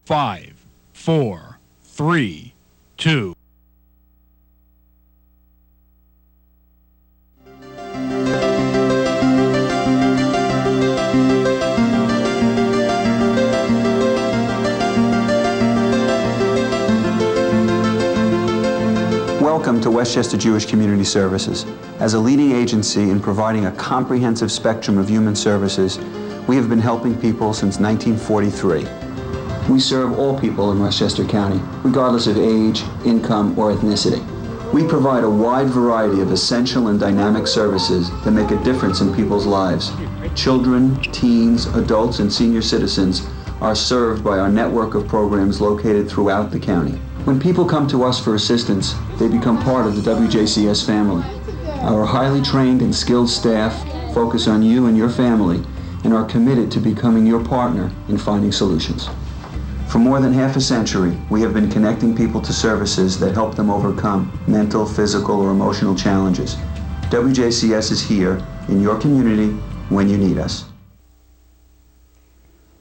5, 4, 3, 2. Welcome to Westchester Jewish Community Services. As a leading agency in providing a comprehensive spectrum of human services, we have been helping people since 1943. We serve all people in Westchester County, regardless of age, income, or ethnicity. We provide a wide variety of essential and dynamic services that make a difference in people's lives. Children, teens, adults, and senior citizens are served by our network of programs located throughout the county. When people come to us for assistance, they become part of the WJCS family. Our highly trained and skilled staff focus on you and your family and are committed to becoming your partner in finding solutions. For more than half a century, we have been connecting people to services that help them overcome mental, physical, or emotional challenges. WJCS is here in your community when you need us.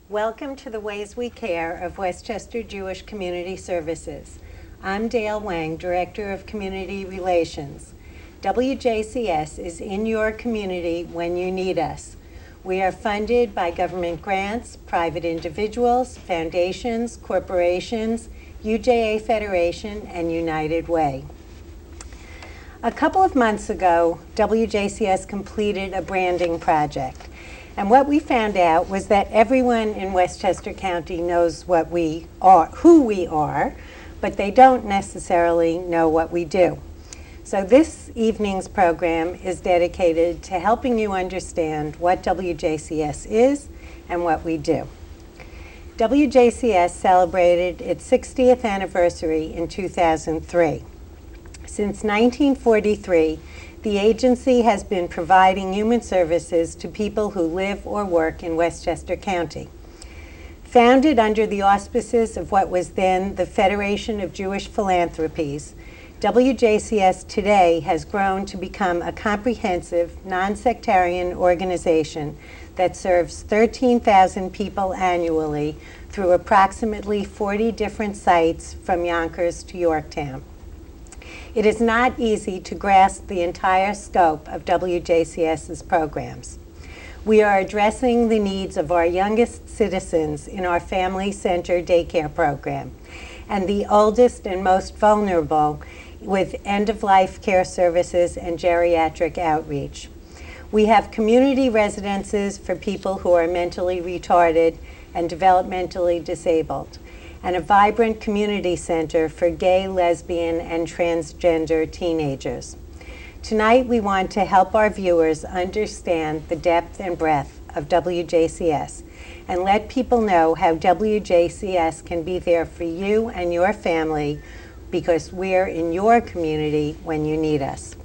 Welcome to the Ways We Care of Westchester Jewish Community Services. I'm Dale Wang, Director of Community Relations. WJCS is in your community when you need us. We are funded by government grants, private individuals, foundations, corporations, UJA Federation, and United Way. A couple of months ago, WJCS completed a branding project. And what we found out was that everyone in Westchester County knows what we are, who we are, but they don't necessarily know what we do. So this evening's program is dedicated to helping you understand what WJCS is and what we do. WJCS celebrated its 60th anniversary in 2003. Since 1943, the agency has been providing human services to people who live or work in Westchester County. Founded under the auspices of what was then the Federation of Jewish Philanthropies, WJCS today has grown to become a comprehensive, non-sectarian organization that serves 13,000 people annually through approximately 40 different sites from Yonkers to Yorktown. It is not easy to grasp the entire scope of WJCS's programs. We are addressing the needs of our youngest citizens in our Family Center daycare program and the oldest and most vulnerable with end-of-life care services and geriatric outreach. We have community residences for people who are mentally retarded and developmentally disabled, and a vibrant community center for gay, lesbian, and transgender teenagers. Tonight, we want to help our viewers understand the depth and breadth of WJCS and let people know how WJCS can be there for you and your family because we're in your community when you need us.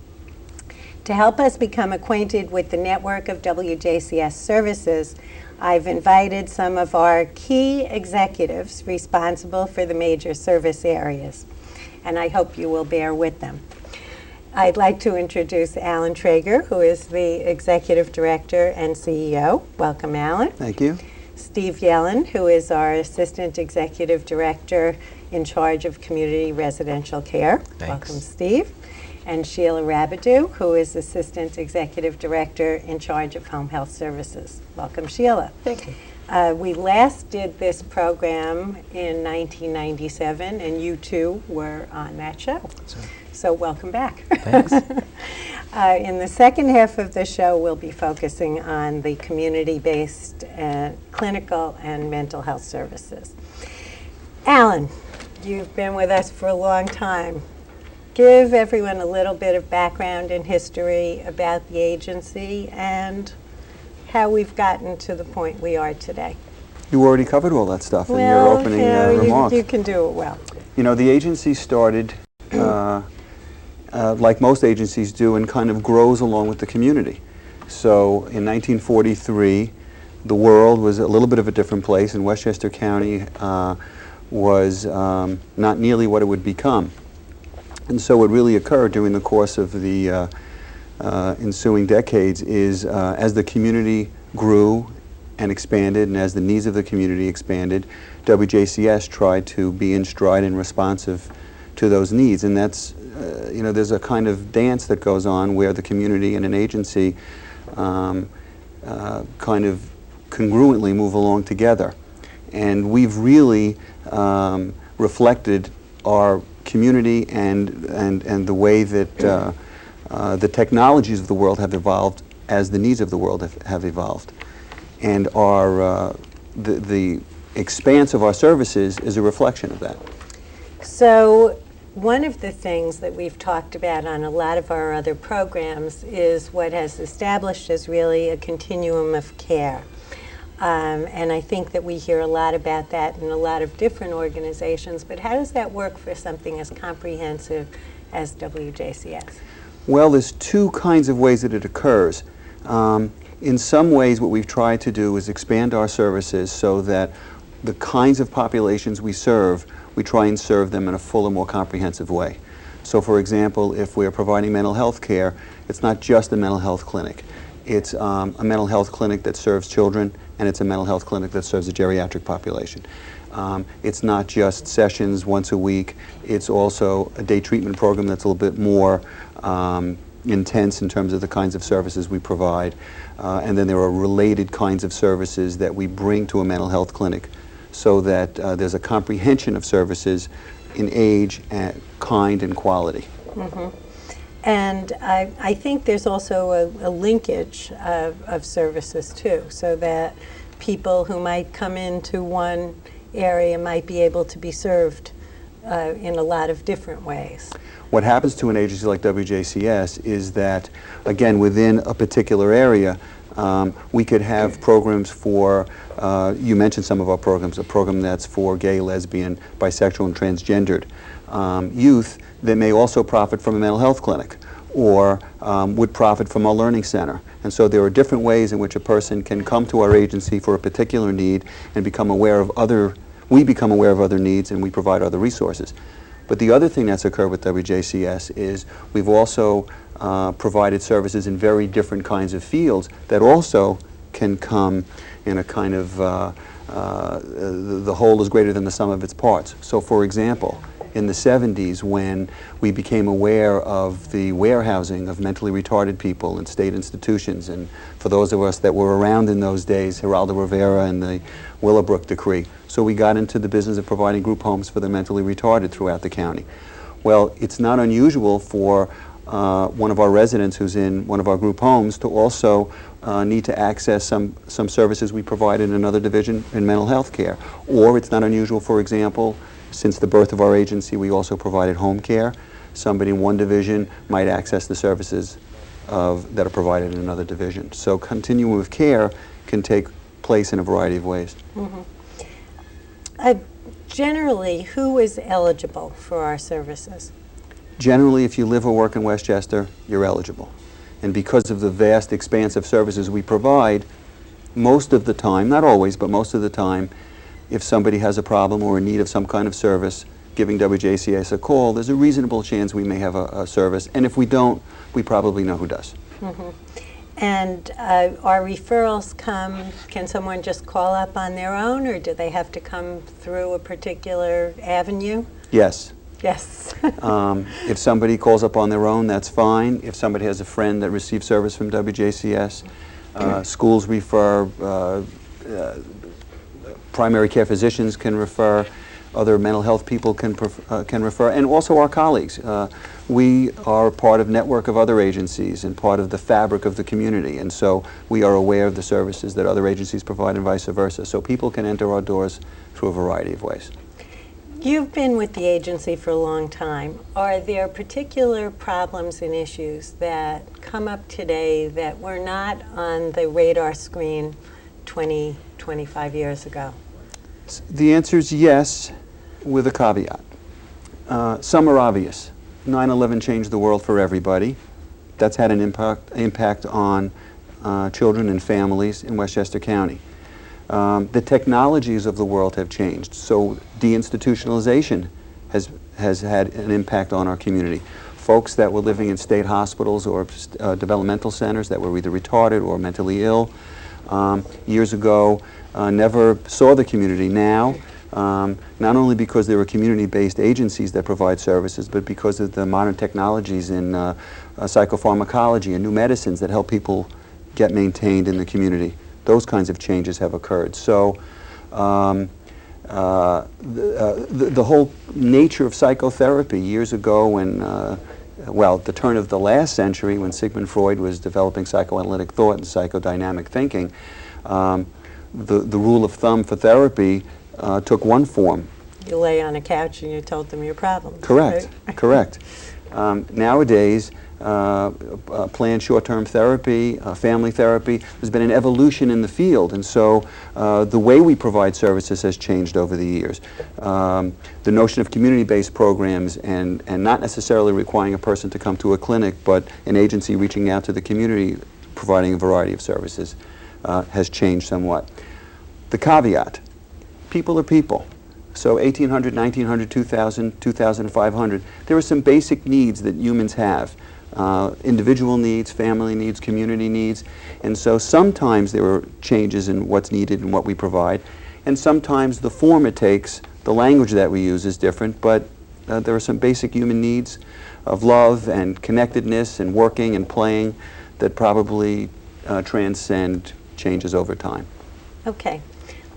To help us become acquainted with the network of WJCS services, I've invited some of our key executives responsible for the major service areas, and I hope you will bear with them. I'd like to introduce Alan Traeger, who is the Executive Director and CEO. Welcome, Alan. Thank you. Steve Yellen, who is our Assistant Executive Director in charge of Community Residential Care. Thanks. Welcome, Steve. And Sheila Rabideau, who is Assistant Executive Director in charge of Home Health Services. Welcome, Sheila. Thank you. We last did this program in 1997, and you two were on that show. That's right. So welcome back. Thanks. In the second half of the show, we'll be focusing on the community-based clinical and mental health services. Alan, you've been with us for a long time. Give everyone a little bit of background and history about the agency and how we've gotten to the point we are today. You already covered all that stuff in your opening remarks. You can do it well. You know, the agency started, like most agencies do, and kind of grows along with the community. So in 1943, the world was a little bit of a different place, and Westchester County was not nearly what it would become. And so what really occurred during the course of the ensuing decades is as the community grew and expanded, and as the needs of the community expanded, WJCS tried to be in stride and responsive to those needs. And that's, there's a kind of dance that goes on where the community and an agency kind of congruently move along together. And we've really reflected our community and the way that the technologies of the world have evolved as the needs of the world have evolved. And our, the expanse of our services is a reflection of that. So one of the things that we've talked about on a lot of our other programs is what has established as really a continuum of care. And I think that we hear a lot about that in a lot of different organizations, but how does that work for something as comprehensive as WJCS? Well, there's two kinds of ways that it occurs. In some ways, what we've tried to do is expand our services so that the kinds of populations we serve, we try and serve them in a fuller, more comprehensive way. So, for example, if we're providing mental health care, it's not just a mental health clinic. It's a mental health clinic that serves children, and it's a mental health clinic that serves the geriatric population. It's not just sessions once a week. It's also a day treatment program that's a little bit more intense in terms of the kinds of services we provide. And then there are related kinds of services that we bring to a mental health clinic so that there's a comprehension of services in age, and kind, and quality. Mm-hmm. And I think there's also a linkage of services too, so that people who might come into one area might be able to be served in a lot of different ways. What happens to an agency like WJCS is that, again, within a particular area, we could have programs for, you mentioned some of our programs, a program that's for gay, lesbian, bisexual, and transgendered youth that may also profit from a mental health clinic or would profit from our learning center. And so there are different ways in which a person can come to our agency for a particular need and become aware of we become aware of other needs and we provide other resources. But the other thing that's occurred with WJCS is we've also provided services in very different kinds of fields that also can come in a kind of, the whole is greater than the sum of its parts. So for example, in the 70s, when we became aware of the warehousing of mentally retarded people in state institutions, and for those of us that were around in those days, Geraldo Rivera and the Willowbrook Decree, so we got into the business of providing group homes for the mentally retarded throughout the county. Well, it's not unusual for one of our residents who's in one of our group homes to also need to access some services we provide in another division in mental health care. Or it's not unusual, for example, since the birth of our agency, we also provided home care. Somebody in one division might access the services that are provided in another division. So continuum of care can take place in a variety of ways. Mm-hmm. Generally, who is eligible for our services? Generally, if you live or work in Westchester, you're eligible. And because of the vast expanse of services we provide, most of the time, not always, but most of the time, if somebody has a problem or a need of some kind of service, giving WJCS a call, there's a reasonable chance we may have a service. And if we don't, we probably know who does. Mm-hmm. And our referrals can someone just call up on their own, or do they have to come through a particular avenue? Yes. Yes. If somebody calls up on their own, that's fine. If somebody has a friend that receives service from WJCS, schools refer, primary care physicians can refer, other mental health people can refer, and also our colleagues. We are part of a network of other agencies and part of the fabric of the community, and so we are aware of the services that other agencies provide and vice versa. So people can enter our doors through a variety of ways. You've been with the agency for a long time. Are there particular problems and issues that come up today that were not on the radar screen 20, 25 years ago? The answer is yes, with a caveat. Some are obvious. 9/11 changed the world for everybody. That's had an impact on children and families in Westchester County. The technologies of the world have changed, so deinstitutionalization has had an impact on our community. Folks that were living in state hospitals or developmental centers that were either retarded or mentally ill years ago never saw the community. Now not only because there are community-based agencies that provide services, but because of the modern technologies in psychopharmacology and new medicines that help people get maintained in the community. Those kinds of changes have occurred. So the whole nature of psychotherapy years ago when, well, at the turn of the last century when Sigmund Freud was developing psychoanalytic thought and psychodynamic thinking, the rule of thumb for therapy took one form. You lay on a couch and you told them your problems. Correct, right? correct. Nowadays, planned short-term therapy, family therapy, there's been an evolution in the field, and so the way we provide services has changed over the years. The notion of community-based programs and not necessarily requiring a person to come to a clinic, but an agency reaching out to the community providing a variety of services has changed somewhat. The caveat, people are people. So 1800, 1900, 2000, 2500, there are some basic needs that humans have. Individual needs, family needs, community needs, and so sometimes there are changes in what's needed and what we provide, and sometimes the form it takes, the language that we use is different, but there are some basic human needs of love and connectedness and working and playing that probably transcend changes over time. Okay.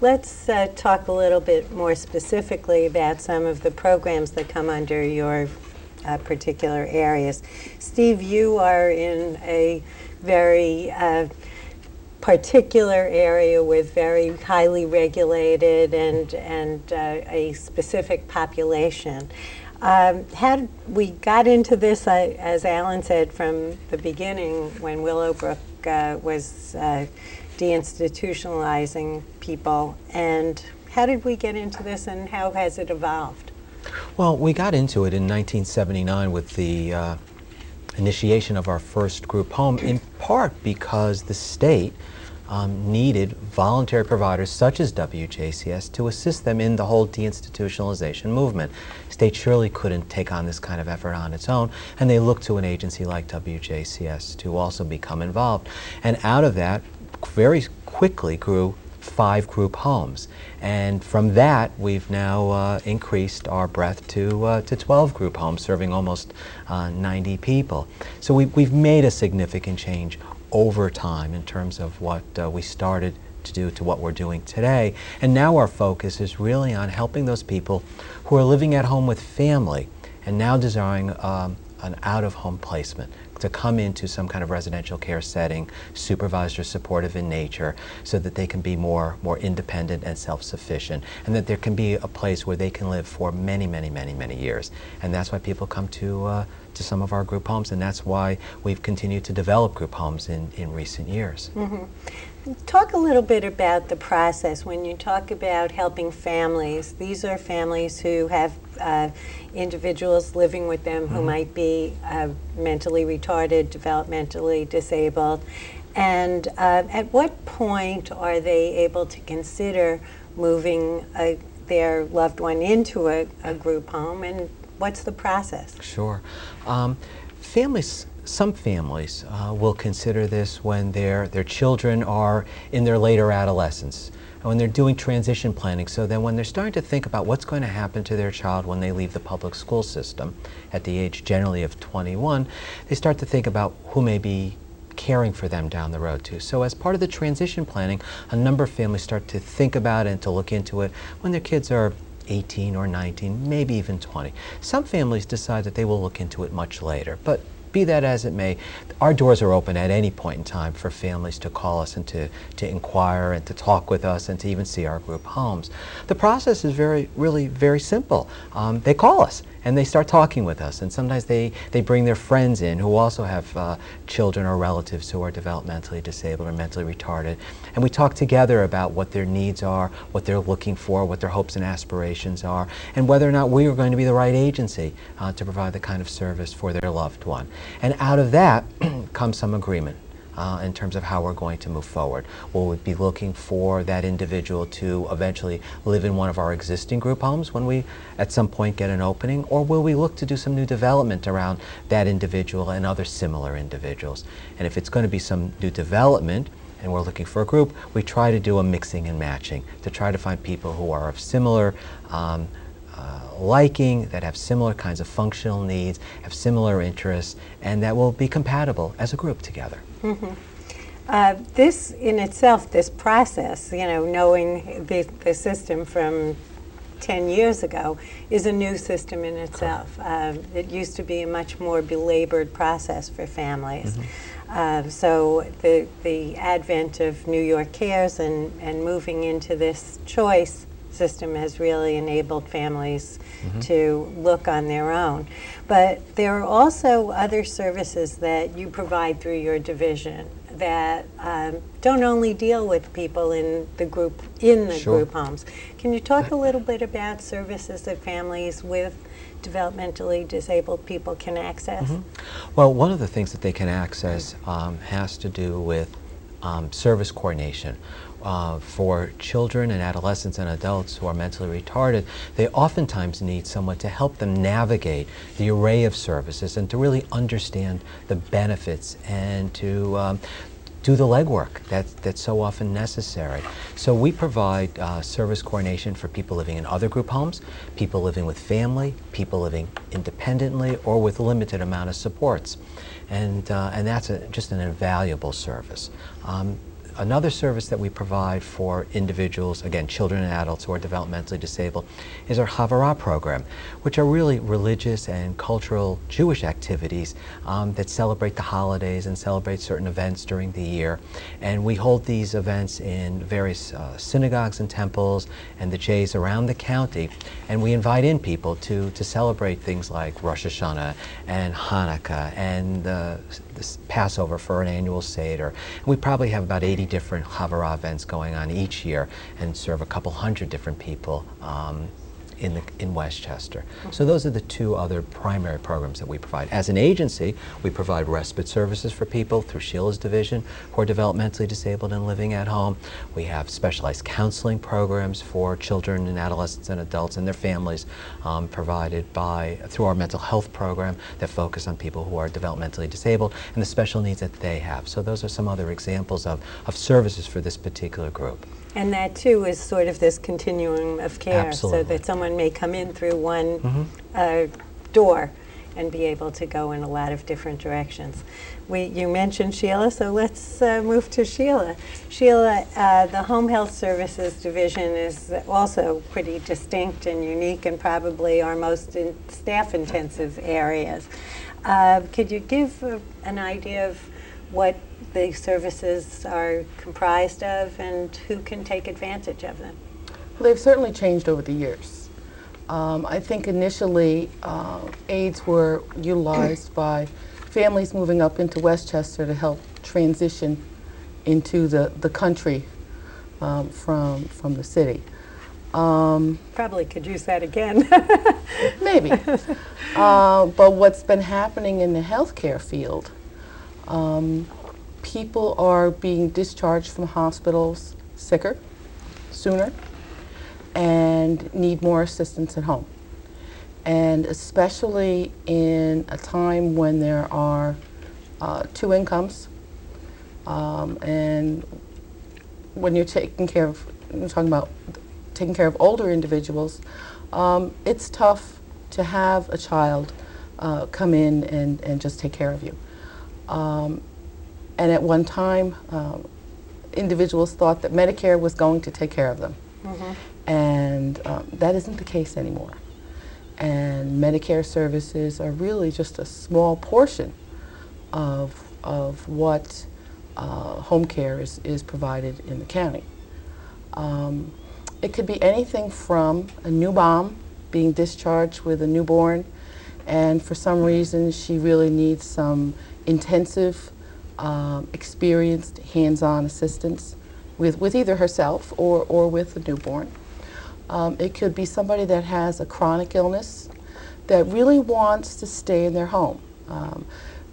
Let's talk a little bit more specifically about some of the programs that come under your particular areas. Steve, you are in a very particular area with very highly regulated and a specific population. How we got into this, as Alan said from the beginning, when Willowbrook was deinstitutionalizing people, and how did we get into this and how has it evolved? Well, we got into it in 1979 with the initiation of our first group home, in part because the state needed voluntary providers such as WJCS to assist them in the whole deinstitutionalization movement. State surely couldn't take on this kind of effort on its own, and they looked to an agency like WJCS to also become involved. And out of that, very quickly grew 5 group homes, and from that we've now increased our breadth to 12 group homes serving almost 90 people. So we've made a significant change over time in terms of what we started to do to what we're doing today, and now our focus is really on helping those people who are living at home with family and now desiring an out-of-home placement, to come into some kind of residential care setting, supervised or supportive in nature, so that they can be more independent and self-sufficient, and that there can be a place where they can live for many, many, many, many years. And that's why people come to some of our group homes, and that's why we've continued to develop group homes in recent years. Mm-hmm. Talk a little bit about the process. When you talk about helping families, these are families who have individuals living with them who might be mentally retarded, developmentally disabled, and at what point are they able to consider moving their loved one into a group home, and what's the process? Sure. Some families will consider this when their children are in their later adolescence, when they're doing transition planning, so then when they're starting to think about what's going to happen to their child when they leave the public school system at the age generally of 21, they start to think about who may be caring for them down the road too. So as part of the transition planning, a number of families start to think about it and to look into it when their kids are 18 or 19, maybe even 20. Some families decide that they will look into it much later, but be that as it may, our doors are open at any point in time for families to call us and to inquire and to talk with us and to even see our group homes. The process is really very simple. They call us and they start talking with us, and sometimes they bring their friends in who also have children or relatives who are developmentally disabled or mentally retarded, and we talk together about what their needs are, what they're looking for, what their hopes and aspirations are, and whether or not we are going to be the right agency to provide the kind of service for their loved one. And out of that comes some agreement in terms of how we're going to move forward. Will we be looking for that individual to eventually live in one of our existing group homes when we at some point get an opening, or will we look to do some new development around that individual and other similar individuals? And if it's going to be some new development, and we're looking for a group, we try to do a mixing and matching to try to find people who are of similar liking, that have similar kinds of functional needs, have similar interests, and that will be compatible as a group together. This in itself, this process, you know, knowing the system from 10 years ago, is a new system in itself. It used to be a much more belabored process for families. So the advent of New York Cares and moving into this choice system has really enabled families to look on their own. But there are also other services that you provide through your division that don't only deal with people in the group group homes. Can you talk a little bit about services that families with developmentally disabled people can access? Well, one of the things that they can access has to do with service coordination. For children and adolescents and adults who are mentally retarded, they oftentimes need someone to help them navigate the array of services and to really understand the benefits and to do the legwork that's so often necessary. So we provide service coordination for people living in other group homes, people living with family, people living independently or with limited amount of supports. And that's just an invaluable service. Another service that we provide for individuals, again, children and adults who are developmentally disabled, is our Havurah program, which are really religious and cultural Jewish activities that celebrate the holidays and celebrate certain events during the year. And we hold these events in various synagogues and temples and the jays around the county. And we invite in people to celebrate things like Rosh Hashanah and Hanukkah and the Passover for an annual Seder. And we probably have about 80 different Havurah events going on each year and serve a couple hundred different people in Westchester. So those are the two other primary programs that we provide. As an agency, we provide respite services for people through Sheila's division who are developmentally disabled and living at home. We have specialized counseling programs for children and adolescents and adults and their families provided through our mental health program that focus on people who are developmentally disabled and the special needs that they have. So those are some other examples of services for this particular group. And that too is sort of this continuum of care. Absolutely. So that someone may come in through one door and be able to go in a lot of different directions. You mentioned Sheila, so let's move to Sheila. Sheila, the Home Health Services Division is also pretty distinct and unique and probably our most staff-intensive areas. Could you give an idea of what the services are comprised of and who can take advantage of them? Well, they've certainly changed over the years. I think initially aides were utilized by families moving up into Westchester to help transition into the country from the city. Probably could use that again. Maybe. But what's been happening in the healthcare field, people are being discharged from hospitals sicker, sooner, and need more assistance at home. And especially in a time when there are two incomes, and when you're talking about taking care of older individuals, it's tough to have a child come in and just take care of you. And at one time, individuals thought that Medicare was going to take care of them. And that isn't the case anymore. And Medicare services are really just a small portion of what home care is provided in the county. It could be anything from a new mom being discharged with a newborn, and for some reason she really needs some intensive, experienced, hands-on assistance with either herself or with the newborn. It could be somebody that has a chronic illness that really wants to stay in their home.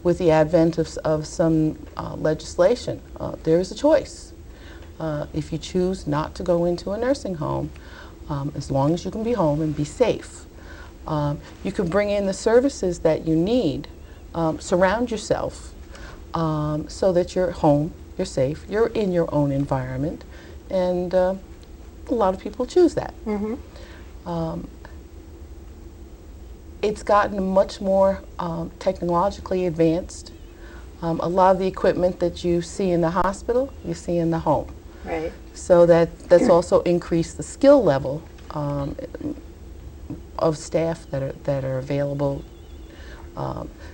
With the advent of some legislation, there is a choice. If you choose not to go into a nursing home, as long as you can be home and be safe, you can bring in the services that you need, surround yourself so that you're home you're safe, you're in your own environment, and a lot of people choose that. It's gotten much more technologically advanced. A lot of the equipment that you see in the hospital, you see in the home. Right. So that's also increased the skill level of staff that are available.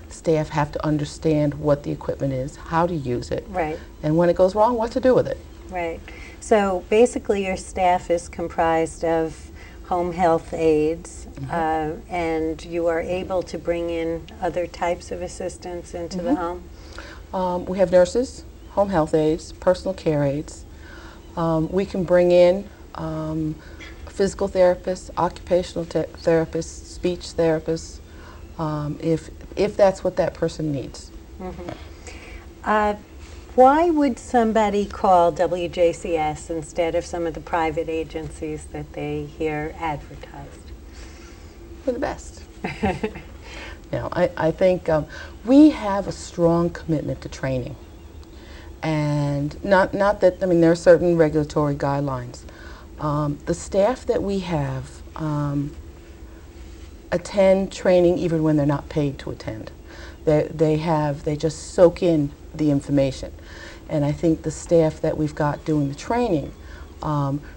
Staff have to understand what the equipment is, how to use it, Right. and when it goes wrong, what to do with it. Right. So basically your staff is comprised of home health aides, and you are able to bring in other types of assistants into the home? We have nurses, home health aides, personal care aides. We can bring in physical therapists, occupational therapists, speech therapists, if that's what that person needs. Why would somebody call WJCS instead of some of the private agencies that they hear advertised? For the best. I think we have a strong commitment to training. And not that, I mean, there are certain regulatory guidelines. The staff that we have attend training even when they're not paid to attend. They just soak in the information. And I think the staff that we've got doing the training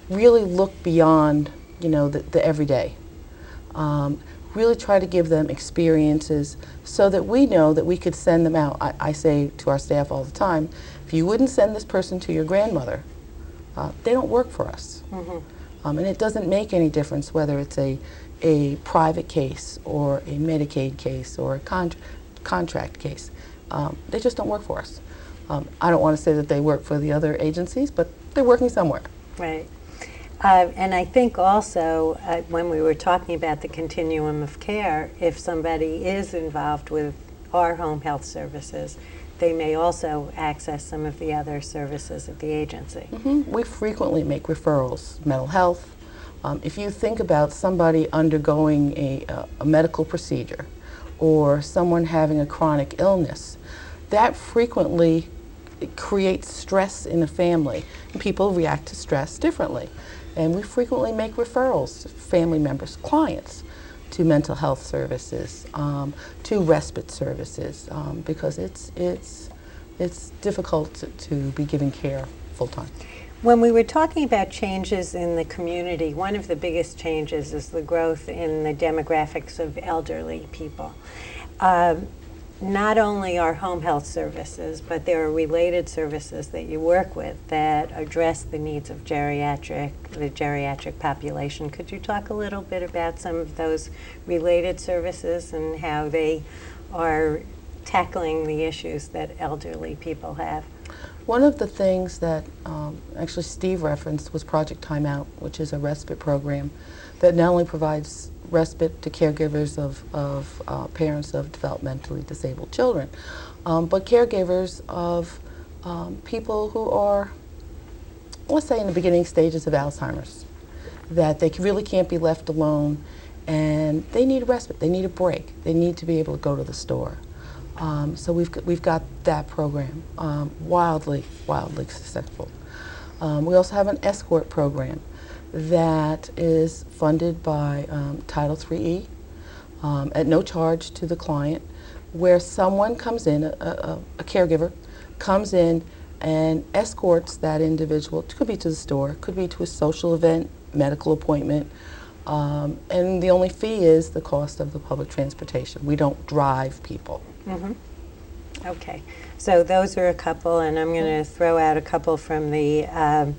really look beyond, the everyday. Really try to give them experiences so that we know that we could send them out. I say to our staff all the time, if you wouldn't send this person to your grandmother, they don't work for us. And it doesn't make any difference whether it's a private case or a Medicaid case or a contract case. They just don't work for us. I don't want to say that they work for the other agencies, but they're working somewhere. Right. And I think also when we were talking about the continuum of care, if somebody is involved with our home health services, they may also access some of the other services of the agency. We frequently make referrals, mental health. If you think about somebody undergoing a medical procedure or someone having a chronic illness, that frequently creates stress in a family. And people react to stress differently. And we frequently make referrals to family members, clients, to mental health services, to respite services, because it's difficult to be giving care full time. When we were talking about changes in the community, one of the biggest changes is the growth in the demographics of elderly people. Not only are home health services, but there are related services that you work with that address the needs of the geriatric population. Could you talk a little bit about some of those related services and how they are tackling the issues that elderly people have? One of the things that actually Steve referenced was Project Timeout, which is a respite program that not only provides respite to caregivers of parents of developmentally disabled children, but caregivers of people who are, let's say, in the beginning stages of Alzheimer's, that they really can't be left alone, and they need a respite, they need a break, they need to be able to go to the store. So we've got that program, wildly successful. We also have an escort program that is funded by Title IIIe at no charge to the client, where someone comes in, a caregiver comes in and escorts that individual. It could be to the store, could be to a social event, medical appointment, and the only fee is the cost of the public transportation. We don't drive people. Okay, so those are a couple, and I'm going to throw out a couple from the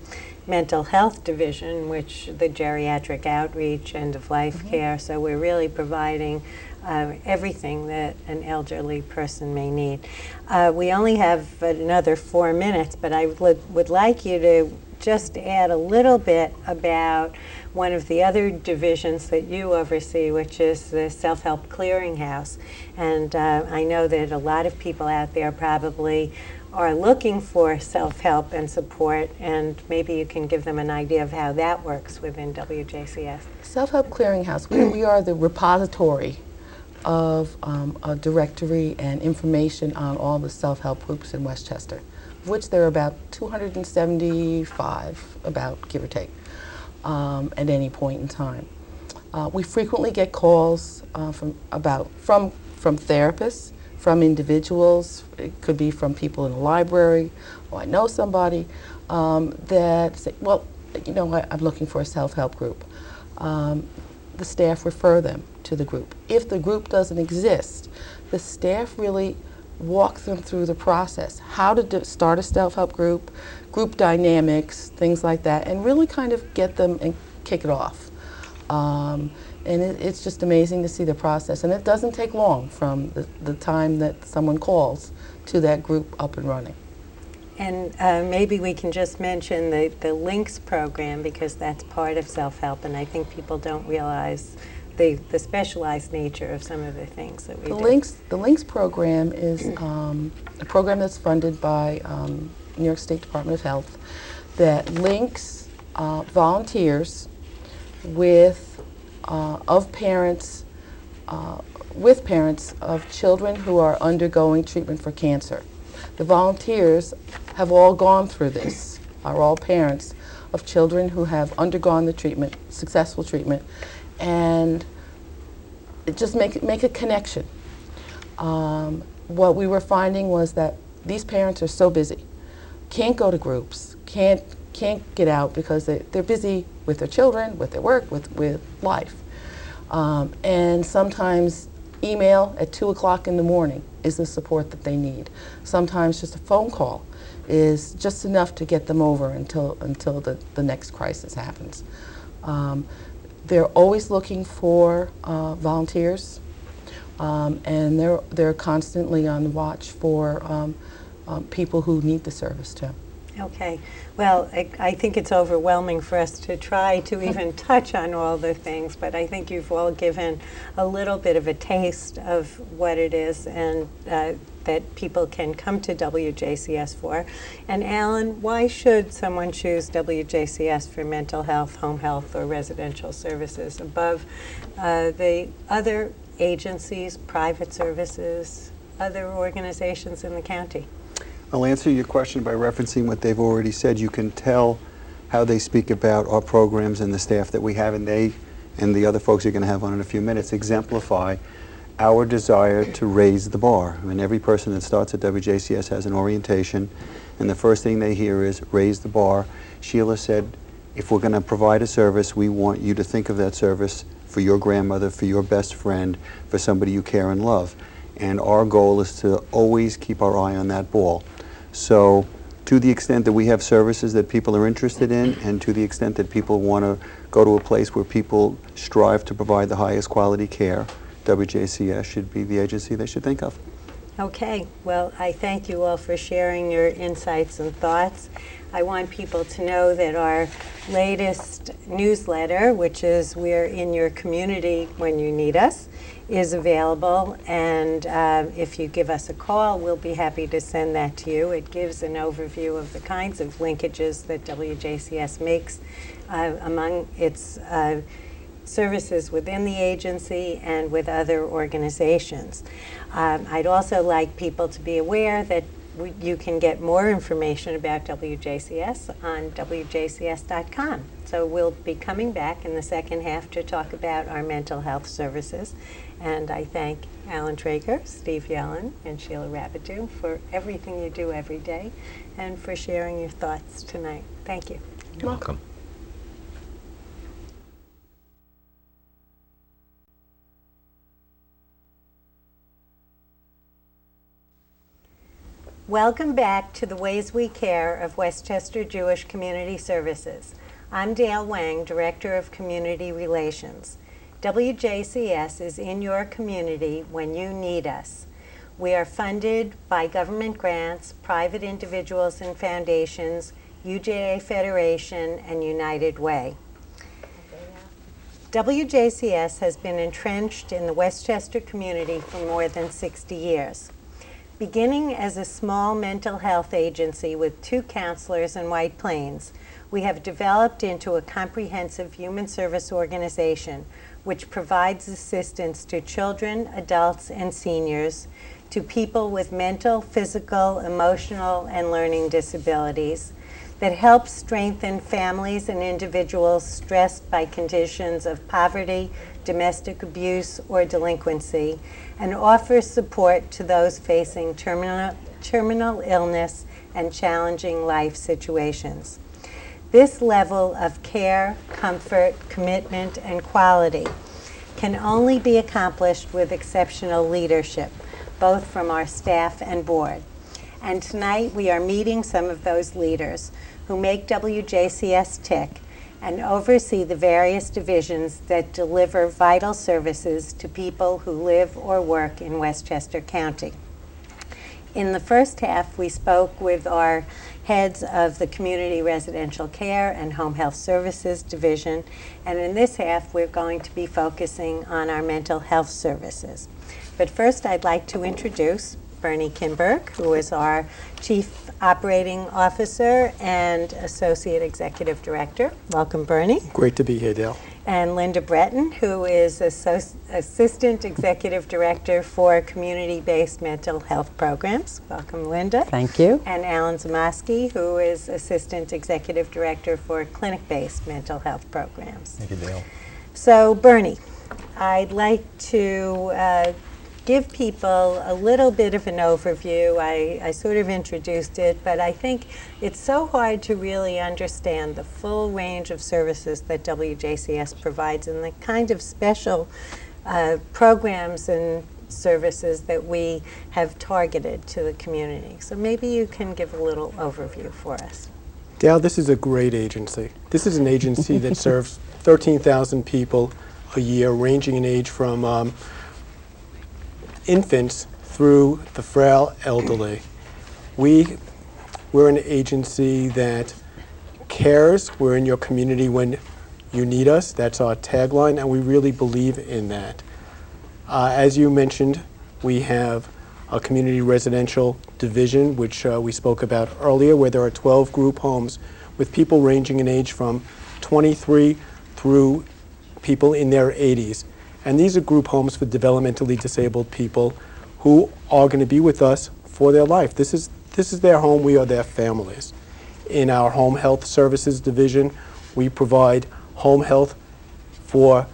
mental health division, which the geriatric outreach, end-of-life care. So we're really providing everything that an elderly person may need. We only have another 4 minutes, but I would like you to just add a little bit about one of the other divisions that you oversee, which is the Self-Help Clearinghouse. And I know that a lot of people out there probably are looking for self-help and support, and maybe you can give them an idea of how that works within WJCS. Self-Help Clearinghouse, we are the repository of a directory and information on all the self-help groups in Westchester. of which there are about 275, about, give or take, at any point in time. We frequently get calls from therapists, from individuals. It could be from people in the library, or I know somebody that say, well, you know, I'm looking for a self-help group. The staff refer them to the group. If the group doesn't exist, the staff really walk them through the process, how to start a self-help group, group dynamics, things like that, and really kind of get them and kick it off. And it's just amazing to see the process. And it doesn't take long from the time that someone calls to that group up and running. And maybe we can just mention the Links program, because that's part of self-help, and I think people don't realize the specialized nature of some of the things that we do. The Links program is a program that's funded by New York State Department of Health that links volunteers with parents of children who are undergoing treatment for cancer. The volunteers have all gone through this, are all parents of children who have undergone the treatment, successful treatment, and just make a connection. What we were finding was that these parents are so busy, can't go to groups, can't get out because they're busy with their children, with their work, with life. And sometimes email at 2 o'clock in the morning is the support that they need. Sometimes just a phone call is just enough to get them over until the next crisis happens. They're always looking for volunteers, and they're constantly on the watch for people who need the service too. Okay. Well, I think it's overwhelming for us to try to even touch on all the things, but I think you've all given a little bit of a taste of what it is, and that people can come to WJCS for. And Alan, why should someone choose WJCS for mental health, home health, or residential services above the other agencies, private services, other organizations in the county? I'll answer your question by referencing what they've already said. You can tell how they speak about our programs and the staff that we have, and they and the other folks you're going to have on in a few minutes exemplify our desire to raise the bar. I mean, every person that starts at WJCS has an orientation, and the first thing they hear is raise the bar. Sheila said, if we're going to provide a service, we want you to think of that service for your grandmother, for your best friend, for somebody you care and love. And our goal is to always keep our eye on that ball. So to the extent that we have services that people are interested in, and to the extent that people want to go to a place where people strive to provide the highest quality care, WJCS should be the agency they should think of. Okay. Well, I thank you all for sharing your insights and thoughts. I want people to know that our latest newsletter, which is We're in Your Community When You Need Us, is available, and if you give us a call, we'll be happy to send that to you. It gives an overview of the kinds of linkages that WJCS makes among its services within the agency and with other organizations. I'd also like people to be aware that you can get more information about WJCS on WJCS.com. So we'll be coming back in the second half to talk about our mental health services. And I thank Alan Traeger, Steve Yellen, and Sheila Rabideau for everything you do every day and for sharing your thoughts tonight. Thank you. You're welcome. Welcome back to the Ways We Care of Westchester Jewish Community Services. I'm Dale Wang, Director of Community Relations. WJCS is in your community when you need us. We are funded by government grants, private individuals and foundations, UJA Federation, and United Way. WJCS has been entrenched in the Westchester community for more than 60 years. Beginning as a small mental health agency with 2 counselors in White Plains, we have developed into a comprehensive human service organization which provides assistance to children, adults, and seniors to people with mental, physical, emotional, and learning disabilities, that helps strengthen families and individuals stressed by conditions of poverty, domestic abuse, or delinquency, and offers support to those facing terminal illness and challenging life situations. This level of care, comfort, commitment, and quality can only be accomplished with exceptional leadership, both from our staff and board. And tonight we are meeting some of those leaders who make WJCS tick and oversee the various divisions that deliver vital services to people who live or work in Westchester County. In the first half, we spoke with our heads of the Community Residential Care and Home Health Services Division, and in this half, we're going to be focusing on our mental health services. But first, I'd like to introduce Bernie Kimberg, who is our Chief Operating Officer and Associate Executive Director. Welcome, Bernie. Great to be here, Dale. And Linda Breton, who is Assistant Executive Director for Community-Based Mental Health Programs. Welcome, Linda. Thank you. And Alan Zamoski, who is Assistant Executive Director for Clinic-Based Mental Health Programs. Thank you, Dale. So, Bernie, I'd like to give people a little bit of an overview. I sort of introduced it, but I think it's so hard to really understand the full range of services that WJCS provides and the kind of special programs and services that we have targeted to the community. So maybe you can give a little overview for us. Dale, this is a great agency. This is an agency that serves 13,000 people a year, ranging in age from infants through the frail elderly. We're an agency that cares. We're in your community when you need us. That's our tagline, and we really believe in that. As you mentioned, we have a community residential division, which we spoke about earlier, where there are 12 group homes with people ranging in age from 23 through people in their 80s. And these are group homes for developmentally disabled people who are going to be with us for their life. This is their home. We are their families. In our home health services division, we provide home health for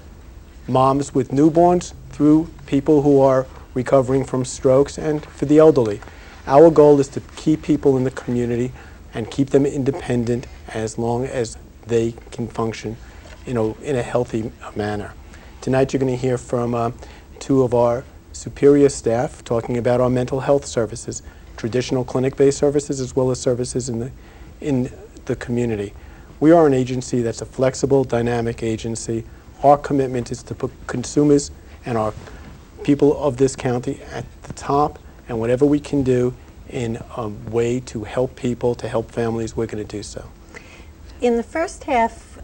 moms with newborns through people who are recovering from strokes and for the elderly. Our goal is to keep people in the community and keep them independent as long as they can function in a healthy manner. Tonight you're going to hear from two of our superior staff talking about our mental health services, traditional clinic-based services as well as services in the community. We are an agency that's a flexible, dynamic agency. Our commitment is to put consumers and our people of this county at the top, and whatever we can do in a way to help people, to help families, we're going to do so. In the first half,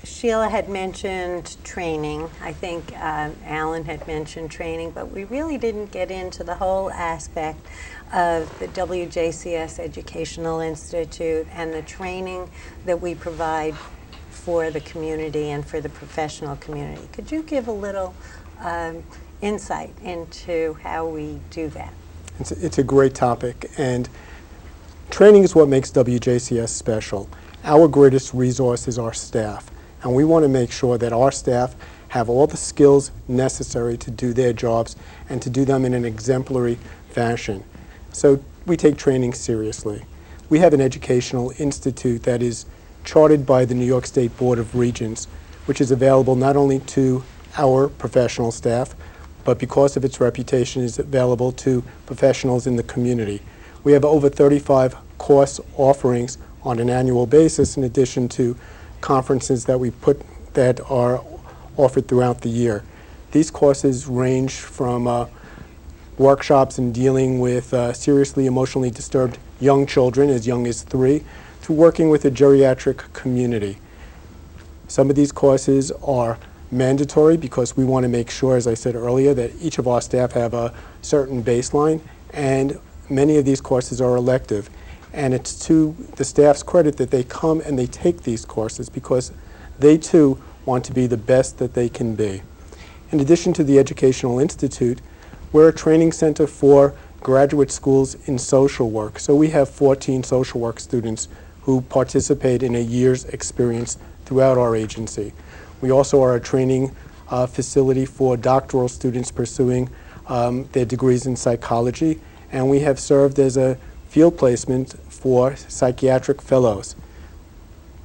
Sheila had mentioned training. I think Alan had mentioned training, but we really didn't get into the whole aspect of the WJCS Educational Institute and the training that we provide for the community and for the professional community. Could you give a little insight into how we do that? It's a great topic, and training is what makes WJCS special. Our greatest resource is our staff. And we want to make sure that our staff have all the skills necessary to do their jobs and to do them in an exemplary fashion. So we take training seriously. We have an educational institute that is chartered by the New York State Board of Regents, which is available not only to our professional staff, but because of its reputation is available to professionals in the community. We have over 35 course offerings on an annual basis, in addition to conferences that we put that are offered throughout the year. These courses range from workshops in dealing with seriously emotionally disturbed young children as young as 3 to working with a geriatric community. Some of these courses are mandatory because we want to make sure, as I said earlier, that each of our staff have a certain baseline, and many of these courses are elective. And it's to the staff's credit that they come and they take these courses because they too want to be the best that they can be. In addition to the Educational Institute, we're a training center for graduate schools in social work. So we have 14 social work students who participate in a year's experience throughout our agency. We also are a training facility for doctoral students pursuing their degrees in psychology, and we have served as a field placement for psychiatric fellows.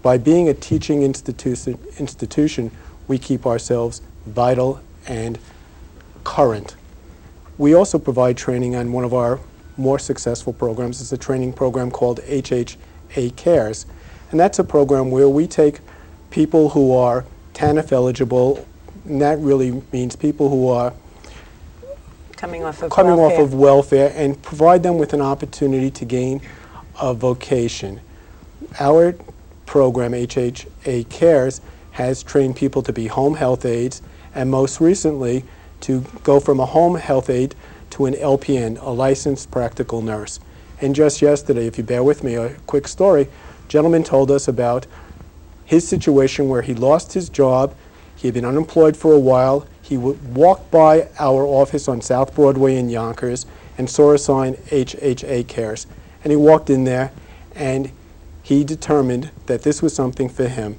By being a teaching institution, we keep ourselves vital and current. We also provide training on one of our more successful programs. It's a training program called HHA Cares, and that's a program where we take people who are TANF eligible, and that really means people who are Coming off of welfare, and provide them with an opportunity to gain a vocation. Our program, HHA Cares, has trained people to be home health aides, and most recently to go from a home health aide to an LPN, a licensed practical nurse. And just yesterday, if you bear with me, a quick story, a gentleman told us about his situation where he lost his job, he had been unemployed for a while, he walked by our office on South Broadway in Yonkers and saw a sign, HHA Cares. And he walked in there and he determined that this was something for him.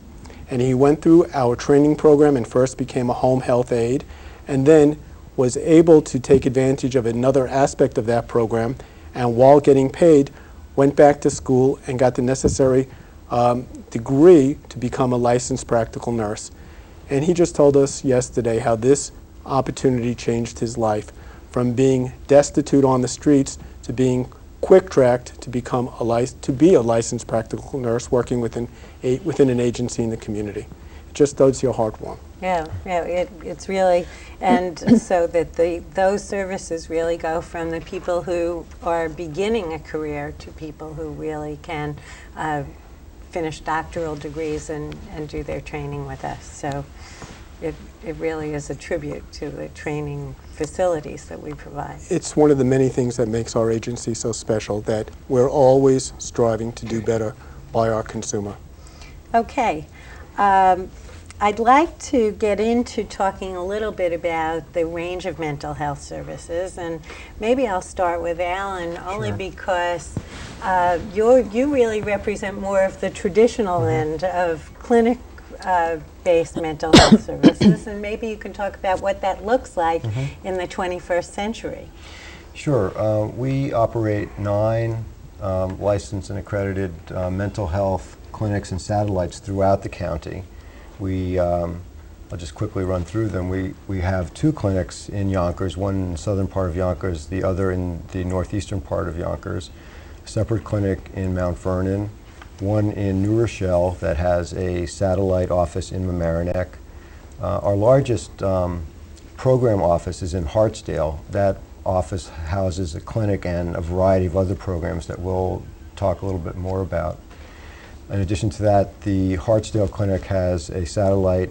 And he went through our training program and first became a home health aide, and then was able to take advantage of another aspect of that program, and while getting paid, went back to school and got the necessary degree to become a licensed practical nurse. And he just told us yesterday how this opportunity changed his life, from being destitute on the streets to being quick-tracked to become to be a licensed practical nurse working within an agency in the community. It just does your heart warm. Yeah, it's really, and so that those services really go from the people who are beginning a career to people who really can finish doctoral degrees and do their training with us. So it really is a tribute to the training facilities that we provide. It's one of the many things that makes our agency so special, that we're always striving to do better by our consumer. Okay. I'd like to get into talking a little bit about the range of mental health services, and maybe I'll start with Alan, only because you really represent more of the traditional end of clinic-based mental health services, and maybe you can talk about what that looks like in the 21st century. Sure. We operate 9 licensed and accredited mental health clinics and satellites throughout the county. I'll just quickly run through them. We have 2 clinics in Yonkers, one in the southern part of Yonkers, the other in the northeastern part of Yonkers. A separate clinic in Mount Vernon, one in New Rochelle that has a satellite office in Mamaroneck. Our largest program office is in Hartsdale. That office houses a clinic and a variety of other programs that we'll talk a little bit more about. In addition to that, the Hartsdale Clinic has a satellite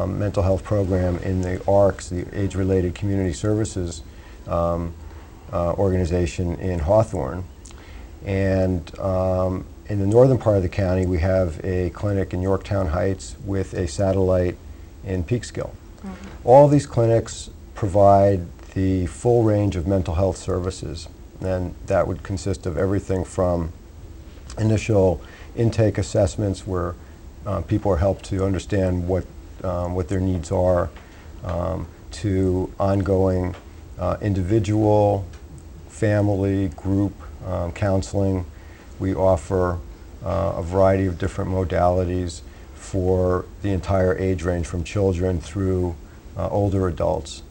mental health program in the ARCS, the Age-Related Community Services organization in Hawthorne. And in the northern part of the county, we have a clinic in Yorktown Heights with a satellite in Peekskill. All these clinics provide the full range of mental health services, and that would consist of everything from initial intake assessments where people are helped to understand what their needs are, to ongoing individual, family, group counseling. We offer a variety of different modalities for the entire age range, from children through older adults.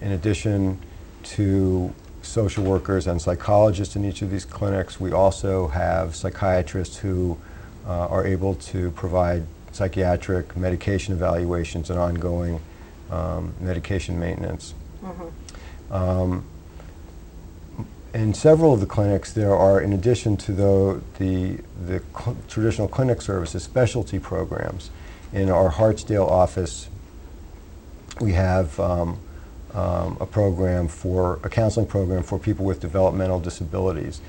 In addition to social workers and psychologists in each of these clinics, we also have psychiatrists who are able to provide psychiatric medication evaluations and ongoing medication maintenance. In several of the clinics, there are, in addition to the traditional clinic services, specialty programs. In our Hartsdale office, we have a counseling program for people with developmental disabilities,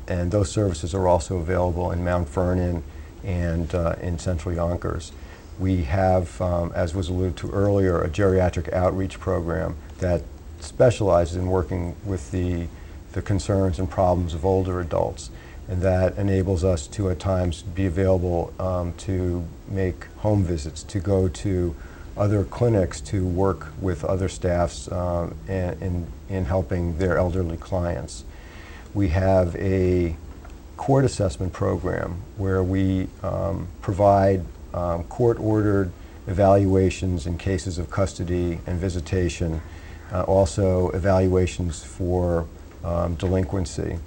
and those services are also available in Mount Vernon and in Central Yonkers. We have, as was alluded to earlier, a geriatric outreach program that specializes in working with the concerns and problems of older adults, and that enables us to at times be available to make home visits, to go to other clinics, to work with other staffs in helping their elderly clients. We have a court assessment program where we provide court-ordered evaluations in cases of custody and visitation, also evaluations for delinquency,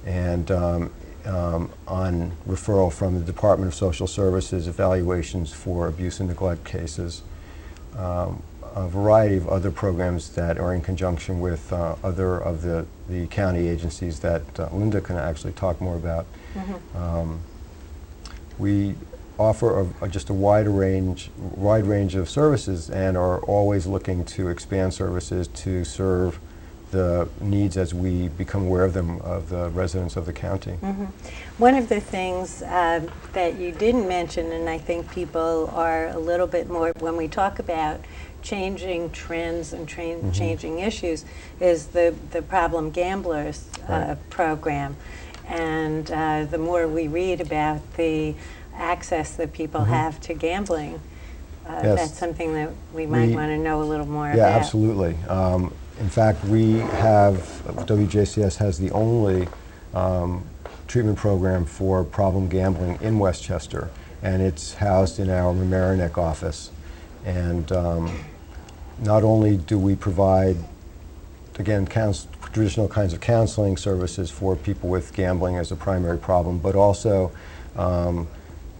and on referral from the Department of Social Services, evaluations for abuse and neglect cases. A variety of other programs that are in conjunction with other of the county agencies that Linda can actually talk more about. We offer just a wide range of services and are always looking to expand services to serve the needs as we become aware of them, of the residents of the county. One of the things that you didn't mention, and I think people are a little bit more, when we talk about changing trends and changing issues, is the problem gamblers program. And the more we read about the access that people have to gambling, Yes. that's something that we might want to know a little more about. Yeah, absolutely. In fact, we have, WJCS has the only treatment program for problem gambling in Westchester, and it's housed in our Mamaroneck office. And not only do we provide, again, traditional kinds of counseling services for people with gambling as a primary problem, but also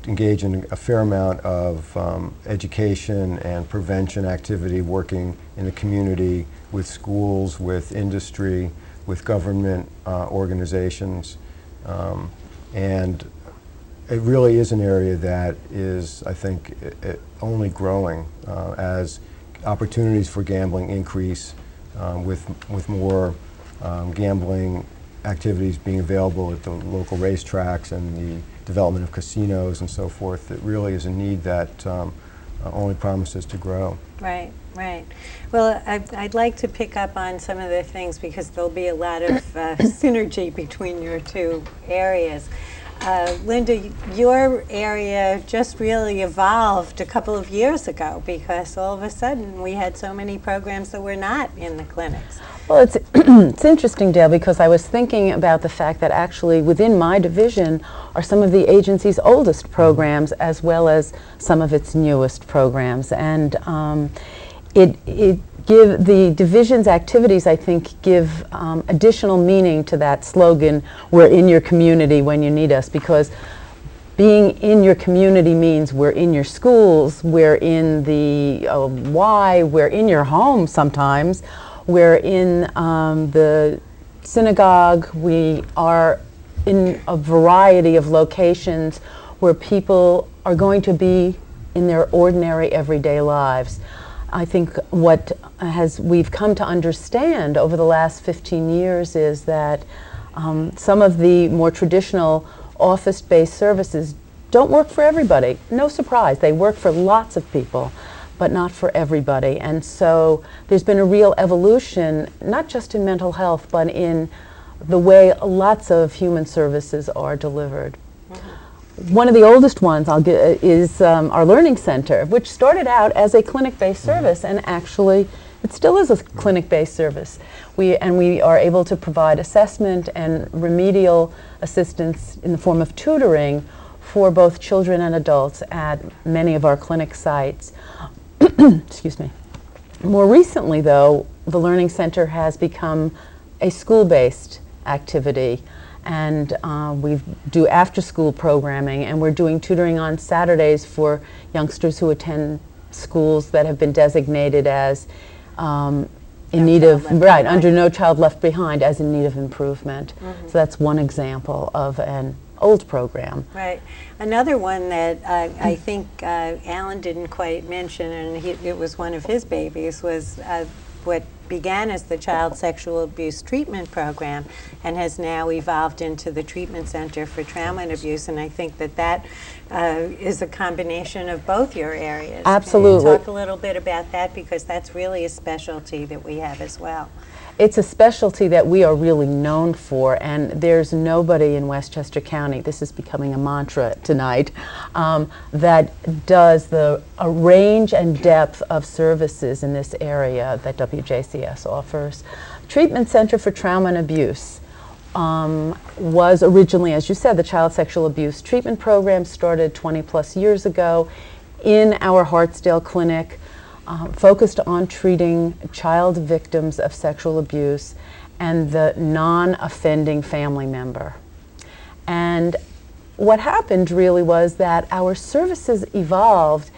engage in a fair amount of education and prevention activity, working in the community with schools, with industry, with government organizations. And it really is an area that is, I think, only growing as opportunities for gambling increase, with more gambling activities being available at the local racetracks and the development of casinos and so forth. It really is a need that only promises to grow. Right, right. Well, I'd like to pick up on some of the things because there'll be a lot of synergy between your two areas. Linda, your area just really evolved a couple of years ago because all of a sudden we had so many programs that were not in the clinics. Well, it's, it's interesting, Dale, because I was thinking about the fact that actually within my division are some of the agency's oldest programs as well as some of its newest programs. And the division's activities, I think, give additional meaning to that slogan, "We're in your community when you need us," because being in your community means we're in your schools, we're in the Y, we're in your home sometimes, we're in the synagogue, we are in a variety of locations where people are going to be in their ordinary everyday lives. I think what we've come to understand over the last 15 years is that some of the more traditional office-based services don't work for everybody. No surprise, they work for lots of people, but not for everybody. And so there's been a real evolution, not just in mental health, but in the way lots of human services are delivered. One of the oldest ones is our Learning Center, which started out as a clinic-based service, and actually it still is a clinic-based service. We are able to provide assessment and remedial assistance in the form of tutoring for both children and adults at many of our clinic sites. Excuse me. More recently, though, the Learning Center has become a school-based activity. And we do after-school programming, and we're doing tutoring on Saturdays for youngsters who attend schools that have been designated as in need of, right, under No Child Left Behind, as in need of improvement. So that's one example of an old program. Right. Another one that I think Alan didn't quite mention, and it was one of his babies, was what began as the Child Sexual Abuse Treatment Program and has now evolved into the Treatment Center for Trauma and Abuse, and I think that is a combination of both your areas. Absolutely. Can you talk a little bit about that, because that's really a specialty that we have as well. It's a specialty that we are really known for, and there's nobody in Westchester County, this is becoming a mantra tonight, that does the range and depth of services in this area that WJCS offers. Treatment Center for Trauma and Abuse was originally, as you said, the Child Sexual Abuse Treatment Program, started 20+ years ago in our Hartsdale Clinic, focused on treating child victims of sexual abuse and the non-offending family member. And what happened really was that our services evolved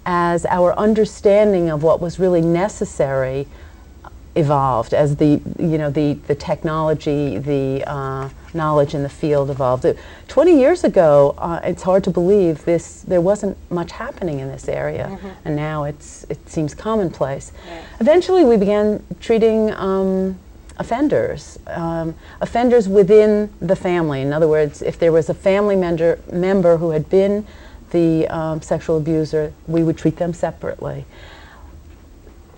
as our understanding of what was really necessary evolved, as the technology, the knowledge in the field evolved. 20 years ago, it's hard to believe there wasn't much happening in this area, and now it seems commonplace. Right. Eventually, we began treating offenders, offenders within the family. In other words, if there was a family member who had been the sexual abuser, we would treat them separately.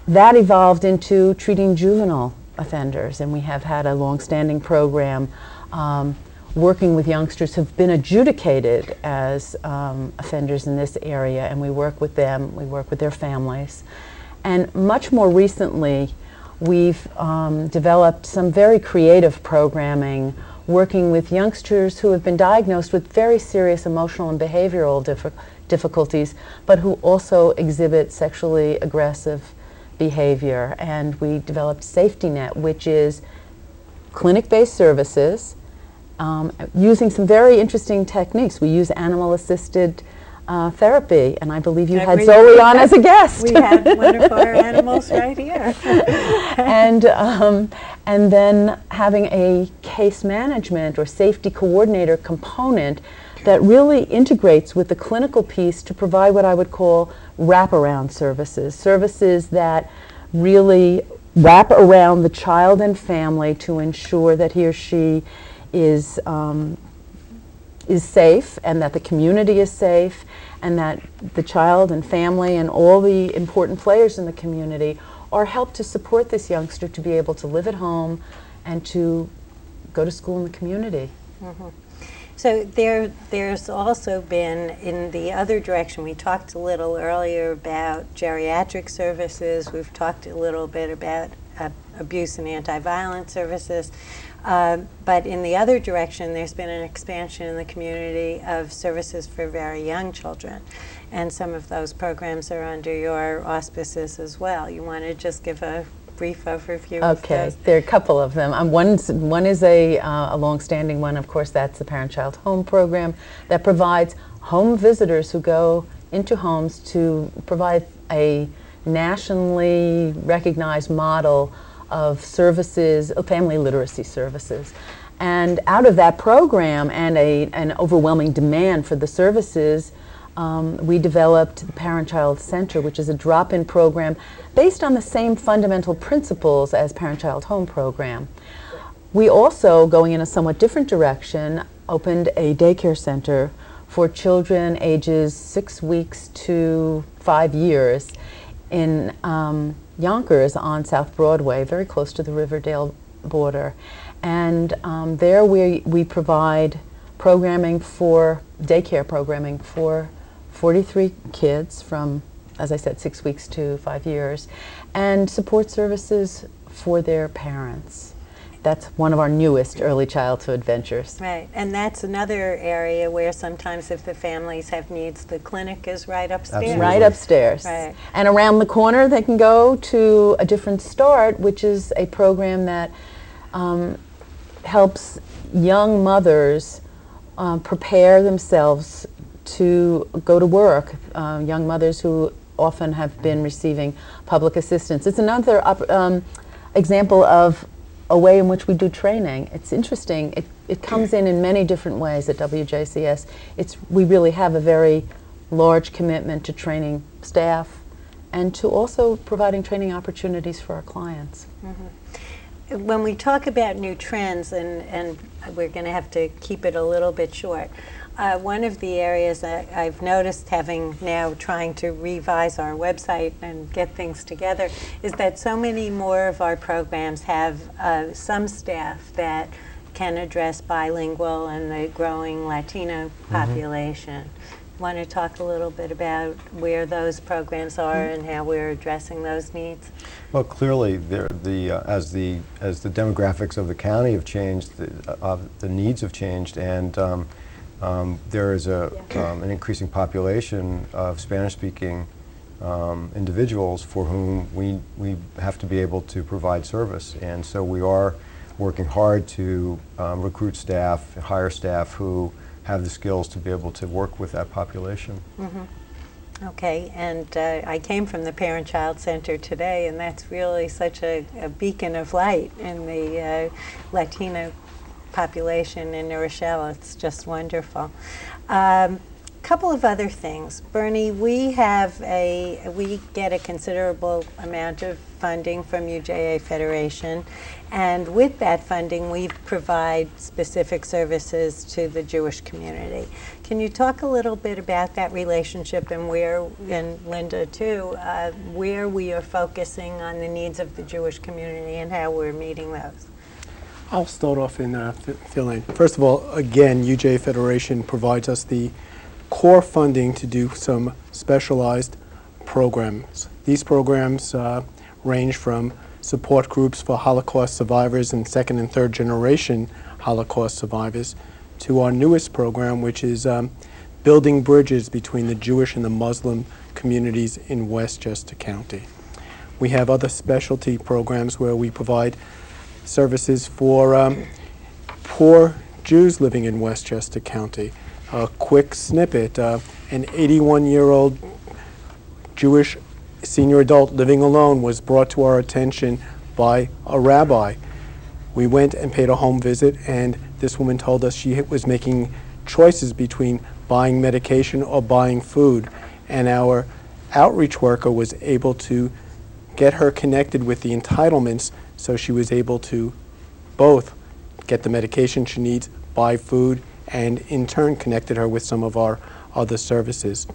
That evolved into treating juvenile offenders, and we have had a long-standing program working with youngsters who've been adjudicated as offenders in this area, and we work with them, we work with their families. And much more recently, we've developed some very creative programming working with youngsters who have been diagnosed with very serious emotional and behavioral difficulties, but who also exhibit sexually aggressive behavior. And we developed Safety Net, which is clinic-based services using some very interesting techniques. We use animal-assisted therapy, and I believe you had Zoe on as a guest. We had one of our animals right here. And then having a case management or safety coordinator component that really integrates with the clinical piece to provide what I would call wraparound services, services that really wrap around the child and family to ensure that he or she is safe, and that the community is safe, and that the child and family and all the important players in the community are helped to support this youngster to be able to live at home and to go to school in the community. Mm-hmm. So there's also been, in the other direction, we talked a little earlier about geriatric services, we've talked a little bit about abuse and anti-violence services, but in the other direction there's been an expansion in the community of services for very young children, and some of those programs are under your auspices as well. You want to just give a brief overview of those? There are a couple of them. One is a long-standing one, of course, that's the Parent-Child Home Program that provides home visitors who go into homes to provide a nationally recognized model of services, family literacy services. And out of that program and an overwhelming demand for the services, we developed the Parent-Child Center, which is a drop-in program based on the same fundamental principles as Parent-Child Home Program. We also, going in a somewhat different direction, opened a daycare center for children ages 6 weeks to 5 years in Yonkers on South Broadway, very close to the Riverdale border. And there we provide programming for, daycare programming for 43 kids from, as I said, 6 weeks to 5 years, and support services for their parents. That's one of our newest early childhood ventures. Right, and that's another area where sometimes if the families have needs, the clinic is right upstairs. Absolutely. Right upstairs. Right. And around the corner they can go to A Different Start, which is a program that helps young mothers prepare themselves to go to work, young mothers who often have been receiving public assistance. It's another example of a way in which we do training. It's interesting. It comes in many different ways at WJCS. We really have a very large commitment to training staff and to also providing training opportunities for our clients. When we talk about new trends, and we're going to have to keep it a little bit short, one of the areas that I've noticed, having now trying to revise our website and get things together, is that so many more of our programs have some staff that can address bilingual and the growing Latino population. Want to talk a little bit about where those programs are and how we're addressing those needs? Well, clearly, as the demographics of the county have changed, the needs have changed, and there is an increasing population of Spanish-speaking individuals for whom we have to be able to provide service, and so we are working hard to recruit staff, hire staff who have the skills to be able to work with that population. Okay, and I came from the Parent-Child Center today, and that's really such a beacon of light in the Latino population in New Rochelle. It's just wonderful. Couple of other things. Bernie, we get a considerable amount of funding from UJA Federation, and with that funding we provide specific services to the Jewish community. Can you talk a little bit about that relationship and Linda too, where we are focusing on the needs of the Jewish community and how we're meeting those? I'll start off and fill in. First of all, again, UJA Federation provides us the core funding to do some specialized programs. These programs range from support groups for Holocaust survivors and second and third generation Holocaust survivors to our newest program, which is building bridges between the Jewish and the Muslim communities in Westchester County. We have other specialty programs where we provide services for poor Jews living in Westchester County. A quick snippet, an 81-year-old Jewish senior adult living alone was brought to our attention by a rabbi. We went and paid a home visit, and this woman told us she was making choices between buying medication or buying food, and our outreach worker was able to get her connected with the entitlements so she was able to both get the medication she needs, buy food, and in turn connected her with some of our other services.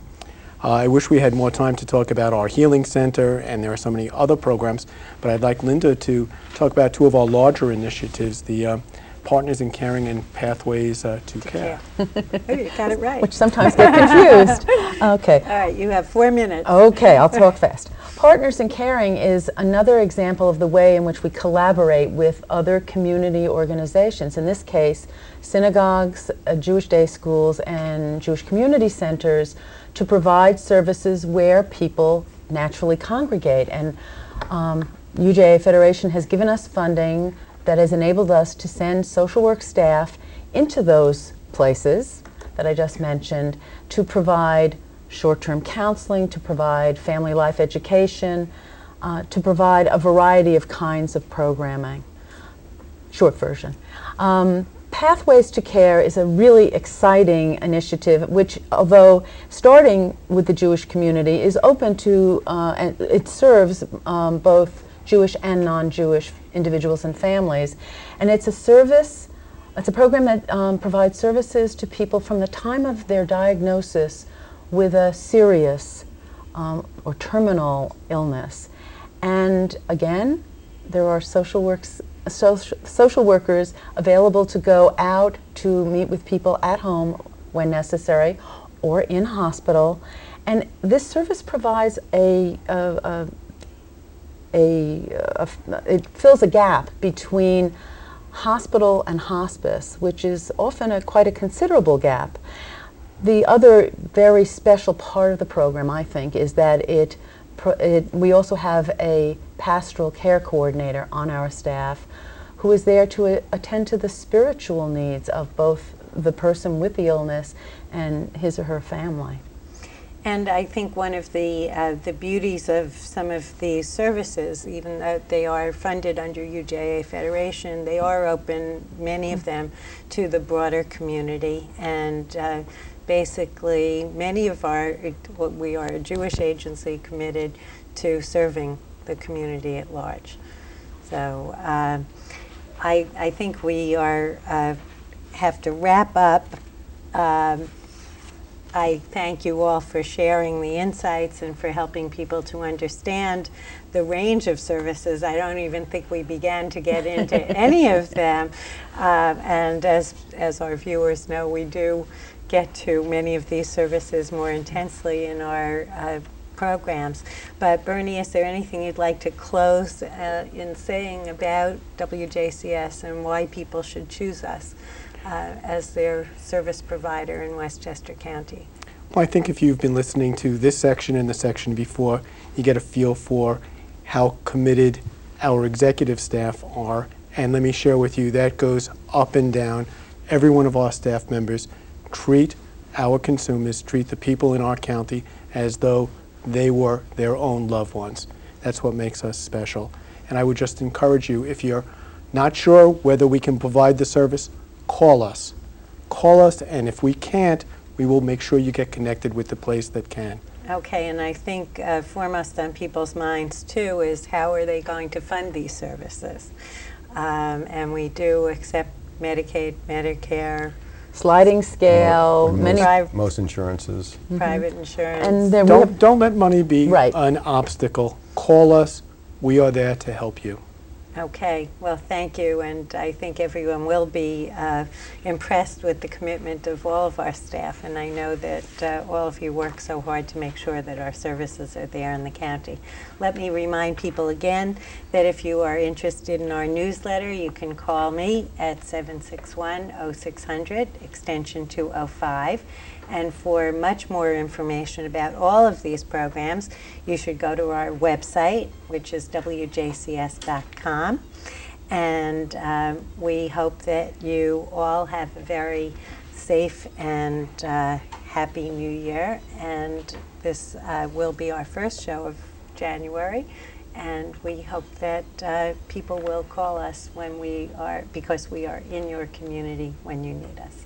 I wish we had more time to talk about our healing center, and there are so many other programs, but I'd like Linda to talk about two of our larger initiatives, the Partners in Caring and Pathways to Care. Oh, you got it right. Which sometimes get confused. Okay. All right, you have 4 minutes. Okay, I'll talk fast. Partners in Caring is another example of the way in which we collaborate with other community organizations. In this case, synagogues, Jewish day schools, and Jewish community centers to provide services where people naturally congregate. And UJA Federation has given us funding that has enabled us to send social work staff into those places that I just mentioned to provide short-term counseling, to provide family life education, to provide a variety of kinds of programming. Short version. Pathways to Care is a really exciting initiative which, although starting with the Jewish community, is open to, and it serves both Jewish and non-Jewish individuals and families. And it's a service, it's a program that provides services to people from the time of their diagnosis with a serious or terminal illness. And again, there are social workers available to go out to meet with people at home when necessary or in hospital. And this service provides it fills a gap between hospital and hospice, which is often quite a considerable gap. The other very special part of the program, I think, is that we also have a pastoral care coordinator on our staff who is there to attend to the spiritual needs of both the person with the illness and his or her family. And I think one of the beauties of some of these services, even though they are funded under UJA Federation, they are open, many of them, to the broader community. And basically, many of we are a Jewish agency committed to serving the community at large. So I think we have to wrap up. I thank you all for sharing the insights and for helping people to understand the range of services. I don't even think we began to get into any of them. And as our viewers know, we do get to many of these services more intensely in our programs. But Bernie, is there anything you'd like to close in saying about WJCS and why people should choose us as their service provider in Westchester County? Well, I think if you've been listening to this section and the section before, you get a feel for how committed our executive staff are. And let me share with you, that goes up and down. Every one of our staff members treat our consumers, treat the people in our county as though they were their own loved ones. That's what makes us special. And I would just encourage you, if you're not sure whether we can provide the service, call us. Call us, and if we can't, we will make sure you get connected with the place that can. Okay, and I think foremost on people's minds too is how are they going to fund these services? And we do accept Medicaid, Medicare, Sliding scale, most insurances. private insurance. and then Don't let money be Right. an obstacle. Call us. We are there to help you. Okay, well, thank you, and I think everyone will be impressed with the commitment of all of our staff, and I know that all of you work so hard to make sure that our services are there in the county. Let me remind people again that if you are interested in our newsletter, you can call me at 761-0600, extension 205. And for much more information about all of these programs, you should go to our website, which is WJCS.com. And we hope that you all have a very safe and happy New Year. And this will be our first show of January. And we hope that people will call us when we are, because we are in your community when you need us.